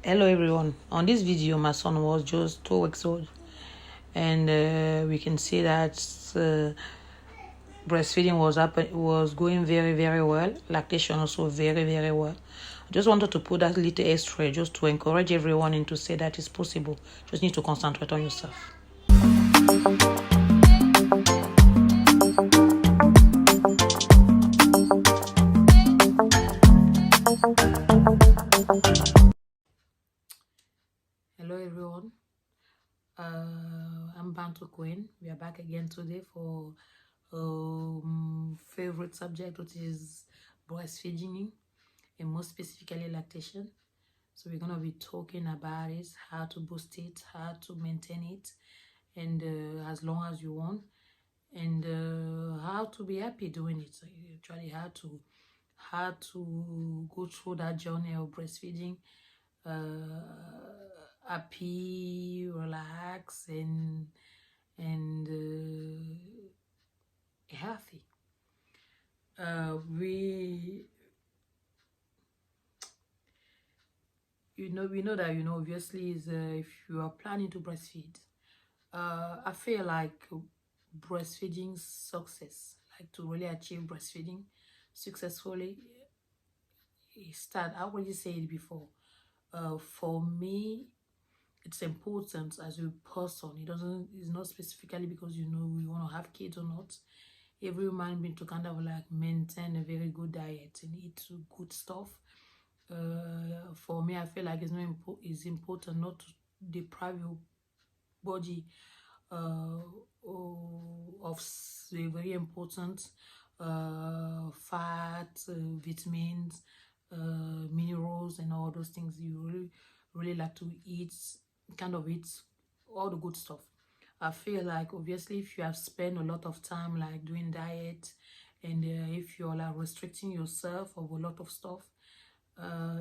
Hello everyone. On this video, my son was just 2 weeks old, and we can see that breastfeeding was going very well. Lactation also very well. I just wanted to put that little extra just to encourage everyone and to say that it's possible. Just need to concentrate on yourself. Hello everyone. I'm Bantu Queen. We are back again today for favorite subject, which is breastfeeding, and more specifically lactation. So we're gonna be talking about it, how to boost it, how to maintain it, and as long as you want, and how to be happy doing it. So actually, how to go through that journey of breastfeeding, happy, relax, and healthy. We know that obviously is if you are planning to breastfeed, I feel like breastfeeding success, like to really achieve breastfeeding successfully, I already said it before. For me, it's important as a person. It's not specifically because you want to have kids or not. Every human being to kind of like maintain a very good diet and eat good stuff. For me, I feel like it's important not to deprive your body of very important fat, vitamins, minerals, and all those things. You really like to eat all the good stuff. I feel like obviously if you have spent a lot of time like doing diet, and if you're like restricting yourself of a lot of stuff,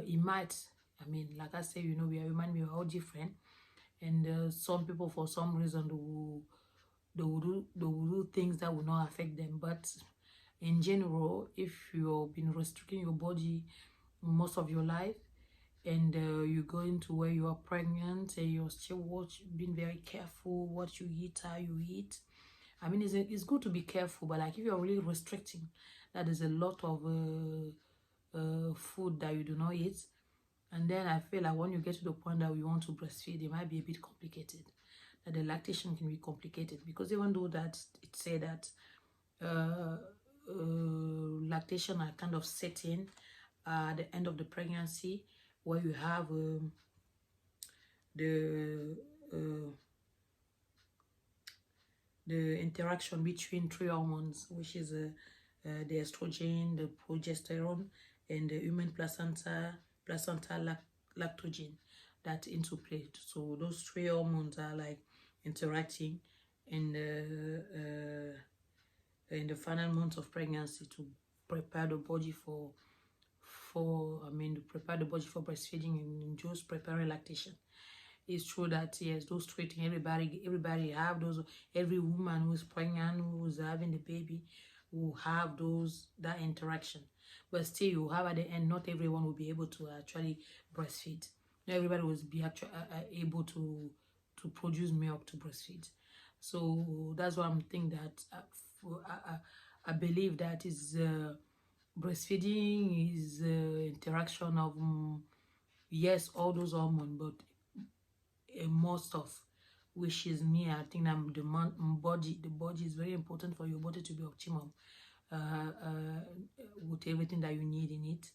it might, I mean, like I say, we are human, we are all different, and some people, for some reason, they will do things that will not affect them. But in general, if you've been restricting your body most of your life, and you go into where you are pregnant and you're still being very careful what you eat, how you eat. I mean, it's good to be careful, but like if you're really restricting, that is a lot of food that you do not eat. And then I feel like when you get to the point that we want to breastfeed, it might be a bit complicated. That the lactation can be complicated, because even though that it said that lactation are kind of set in at the end of the pregnancy, where you have the interaction between three hormones, which is the estrogen, the progesterone, and the human placenta lactogen that into play. So those three hormones are like interacting in the final months of pregnancy to prepare the body to prepare the body for breastfeeding and just preparing lactation. It's true that yes, those three things, everybody have those. Every woman who's pregnant, who's having the baby, will have that interaction. But still, you have at the end, not everyone will be able to actually breastfeed. Not everybody will be actually able to produce milk to breastfeed. So that's why I'm thinking that I believe that is breastfeeding is interaction of yes, all those hormones, but most of, which is me. I think that the body is very important for your body to be optimum with everything that you need in it.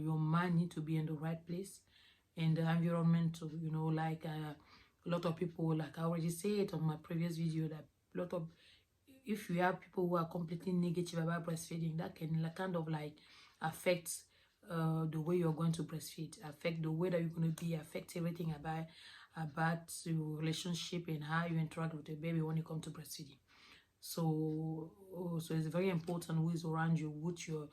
Your mind need to be in the right place, and the environment too, like a lot of people, like I already said on my previous video, that a lot of, if you have people who are completely negative about breastfeeding, that can kind of like affect the way you're going to breastfeed, affect the way that you're going to be, affect everything about your relationship and how you interact with the baby when you come to breastfeeding. So it's very important who is around you, would you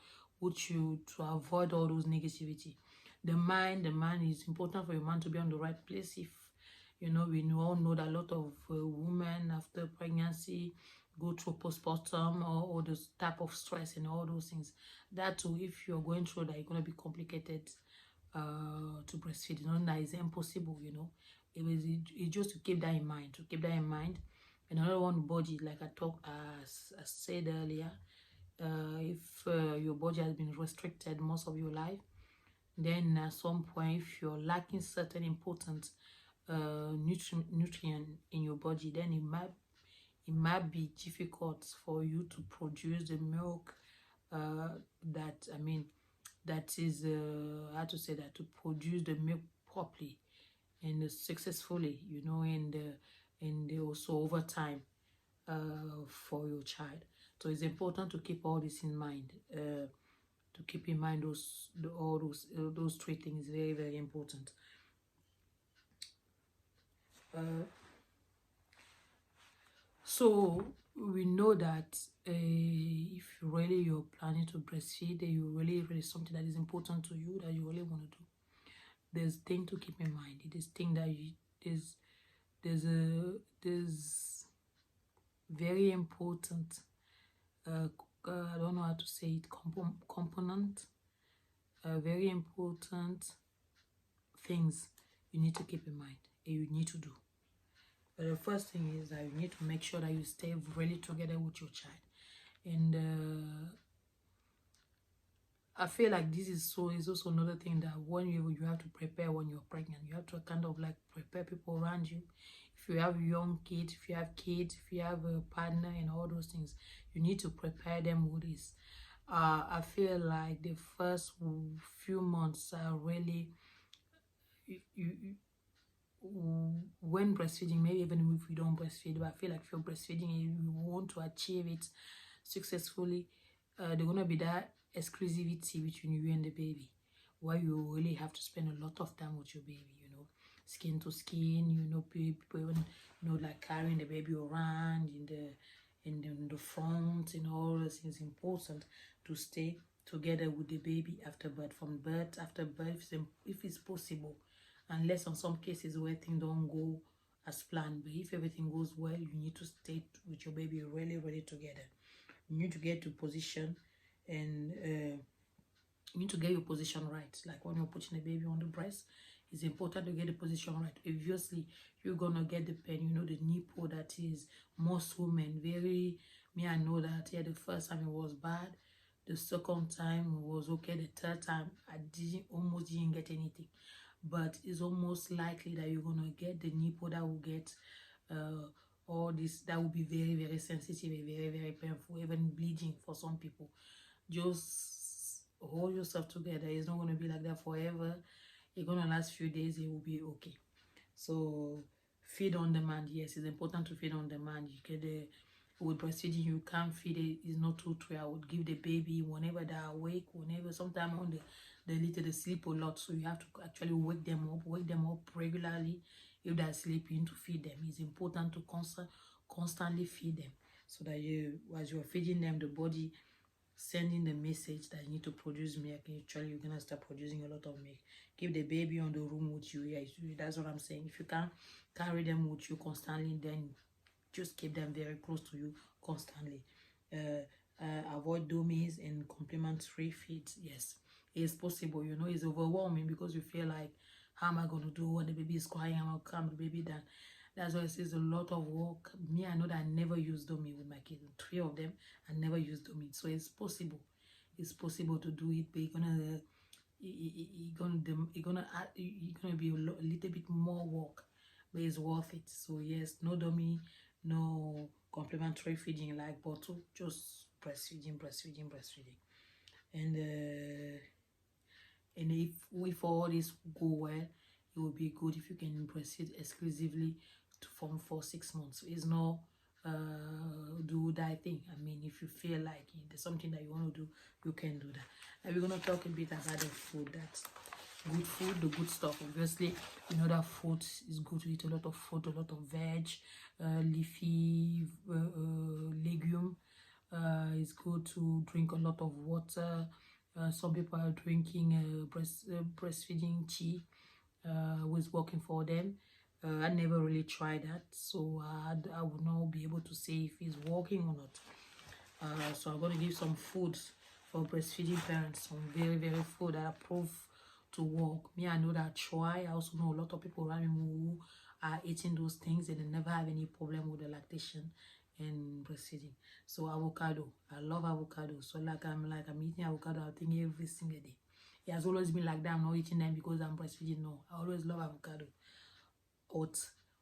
to avoid all those negativity. The mind is important for your mind to be on the right place. If we all know that a lot of women after pregnancy go through postpartum or this type of stress and all those things. That too, if you're going through that, it's going to be complicated to breastfeed. Not that it's impossible, you know. It's just to keep that in mind, And another one, body, like I said earlier, if your body has been restricted most of your life, then at some point, if you're lacking certain important nutrient in your body, then it might be difficult for you to produce the milk that is how to say that, to produce the milk properly and successfully, you know, and also over time for your child. So it's important to keep all this in mind. To keep in mind all those three things, very, very important. So we know that if you're planning to breastfeed, you really something that is important to you, that you really want to do, there's thing to keep in mind. It is thing that there's very important I don't know how to say it, component, very important things you need to keep in mind and you need to do. But the first thing is that you need to make sure that you stay really together with your child. And I feel like this is also another thing, that when you have to prepare when you're pregnant. You have to kind of like prepare people around you. If you have young kids, if you have a partner and all those things, you need to prepare them with this. I feel like the first few months are really, when breastfeeding, maybe even if you don't breastfeed, but I feel like if you're breastfeeding and you want to achieve it successfully, there's gonna be that exclusivity between you and the baby, where you really have to spend a lot of time with your baby, you know, skin to skin, you know, people even, you know, like carrying the baby around in the front and all those things. Important to stay together with the baby after birth, after birth, if it's possible, unless on some cases where things don't go as planned. But if everything goes well, you need to stay with your baby really together. You need to get to position, and you need to get your position right. Like when you're putting the baby on the breast, it's important to get the position right. Obviously, you're gonna get the pain, you know, the nipple that is most women I know that, yeah, the first time it was bad, the second time was okay, the third time I almost didn't get anything. But it's almost likely that you're gonna get the nipple that will get all this, that will be very sensitive and very painful, even bleeding for some people. Just hold yourself together. It's not going to be like that forever. It's going to last few days. It will be okay. So feed on demand. Yes, it's important to feed on demand. You get with breastfeeding, you can't feed it. It's not too true. I would give the baby whenever they're awake, whenever, sometimes on they sleep a lot, so you have to actually wake them up regularly if they're sleeping, to feed them. It's important to constantly feed them, so that as you're feeding them, the body sending the message that you need to produce milk, and actually you're gonna start producing a lot of milk. Keep the baby on the room with you. Yeah, that's what I'm saying. If you can't carry them with you constantly, then just keep them very close to you constantly. Avoid dummies and complementary feeds. Yes, it's possible. You know, it's overwhelming because you feel like, how am I going to do when the baby is crying? I'm going to calm the baby down. That's why it says a lot of work. Me, I know that I never use dummy with my kids. 3 of them, I never use dummy. So it's possible. It's possible to do it, but you're gonna be a little bit more work, but it's worth it. So yes, no dummy, no complementary feeding like bottle, just breastfeeding. And if all this go well, it will be good if you can breastfeed exclusively for 6 months. It's no do that thing. I mean, if you feel like there's something that you want to do, you can do that. And we're going to talk a bit about the food. That's good food, the good stuff. Obviously, you know that food is good to eat a lot of fruit, a lot of veg, leafy legume. It's good to drink a lot of water. Some people are drinking breastfeeding tea, was working for them. I never really tried that, so I would not be able to say if it's working or not. So I'm going to give some food for breastfeeding parents, some very food that are proof to work. Me, I know that try. I also know a lot of people around me who are eating those things and they never have any problem with the lactation and breastfeeding. So avocado, I love avocado. So I'm eating avocado, I think every single day. It has always been like that. I'm not eating them because I'm breastfeeding. No, I always love avocado.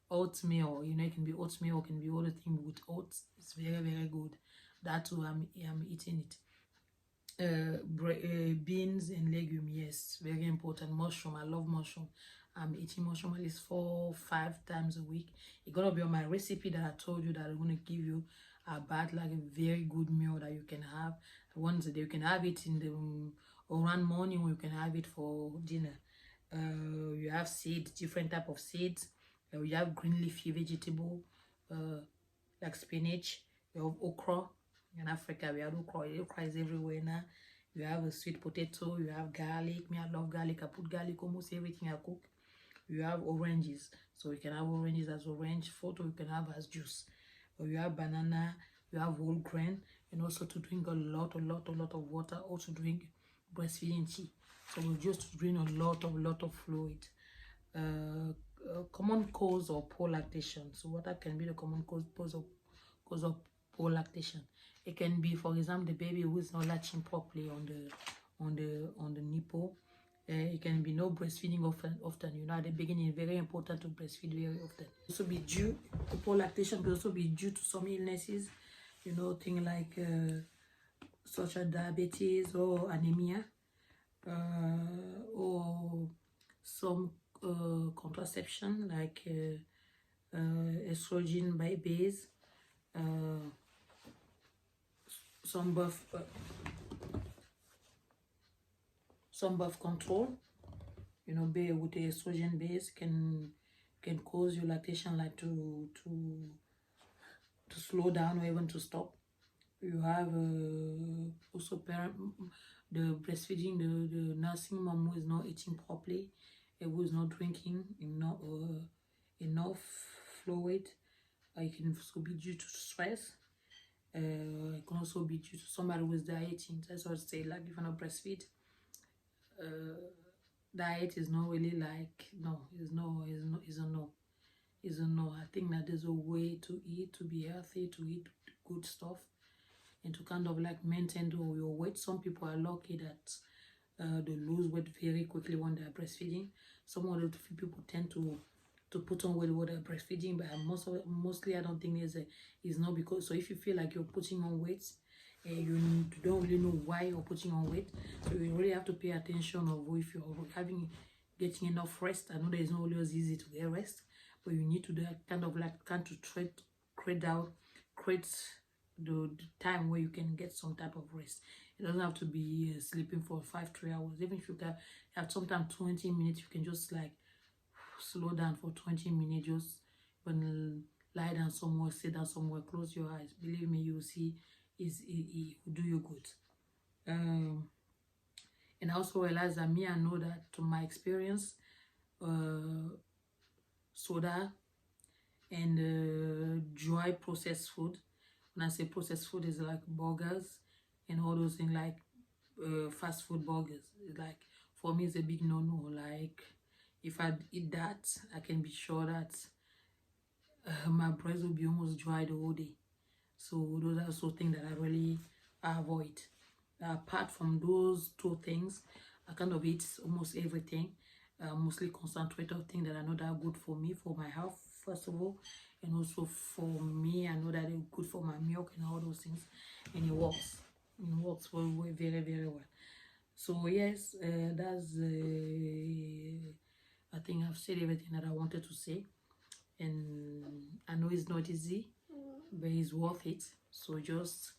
Oatmeal, you know, it can be oatmeal, it can be all the thing with oats. It's very, very good. That too, I'm eating it. Beans and legume, yes, very important. Mushroom, I love mushroom. I'm eating mushroom at least 4-5 times a week. It's gonna be on my recipe that I told you that I'm gonna give you about like a very good meal that you can have once a day. You can have it in the around morning, or you can have it for dinner. You have seeds, different type of seeds. You have green leafy vegetable, like spinach. You have okra. In Africa, we have okra. Okra is everywhere now. You have a sweet potato. You have garlic. Me, I love garlic. I put garlic almost everything I cook. You have oranges, so you can have oranges as orange fruit, or you can have as juice. Or you have banana. You have whole grain, and also to drink a lot of water. Also drink breastfeeding tea. So we just drink a lot of fluid. Common cause of poor lactation. So what that can be the common cause of poor lactation? It can be, for example, the baby who is not latching properly on the nipple. It can be no breastfeeding often. You know, at the beginning, it's very important to breastfeed very often. Also be due to poor lactation, can also be due to some illnesses. You know, things like such as diabetes or anemia, or some contraception like estrogen base, some birth control. You know, with the estrogen base can cause your lactation like to slow down or even to stop. You have also the breastfeeding, the nursing mom who is not eating properly, who is not drinking enough fluid. It can also be due to stress. It can also be due to somebody who is dieting. That's what I say, like if you're not breastfeed, diet is not really like, no, is a no. Is a no. I think that there's a way to eat, to be healthy, to eat good stuff, and to kind of like maintain your weight. Some people are lucky that they lose weight very quickly when they're breastfeeding. Some other people tend to put on weight when they're breastfeeding, but mostly I don't think it's not because. So if you feel like you're putting on weight and you don't really know why you're putting on weight, so you really have to pay attention of if you're getting enough rest. I know that it's not always easy to get rest, but you need to do that kind of to create the time where you can get some type of rest. It doesn't have to be sleeping for 5-3 hours. Even if you can have sometimes 20 minutes, you can just like slow down for 20 minutes, just when lie down somewhere, sit down somewhere, close your eyes. Believe me, you will see it will do you good. And I also realize that I know that from my experience, soda and dry processed food. When I say processed food, is like burgers and all those things, like fast food burgers. It's like, for me, it's a big no-no. Like, if I eat that, I can be sure that my breast will be almost dry the whole day. So those are also things that I really avoid. Apart from those two things, I kind of eat almost everything. Mostly concentrated things that I know that are good for me, for my health, first of all, and also for me, I know that it's good for my milk and all those things, and it works. It works very, very, very well. So yes, that's I think I've said everything that I wanted to say, and I know it's not easy, but it's worth it. So just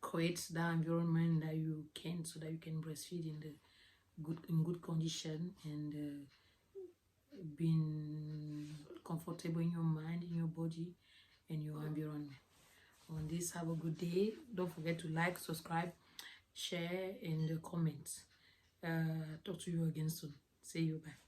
create that environment that you can, so that you can breastfeed in good condition, and being comfortable in your mind, in your body, and your environment. On this, have a good day. Don't forget to like, subscribe, share, and comment. Talk to you again soon. See you. Bye.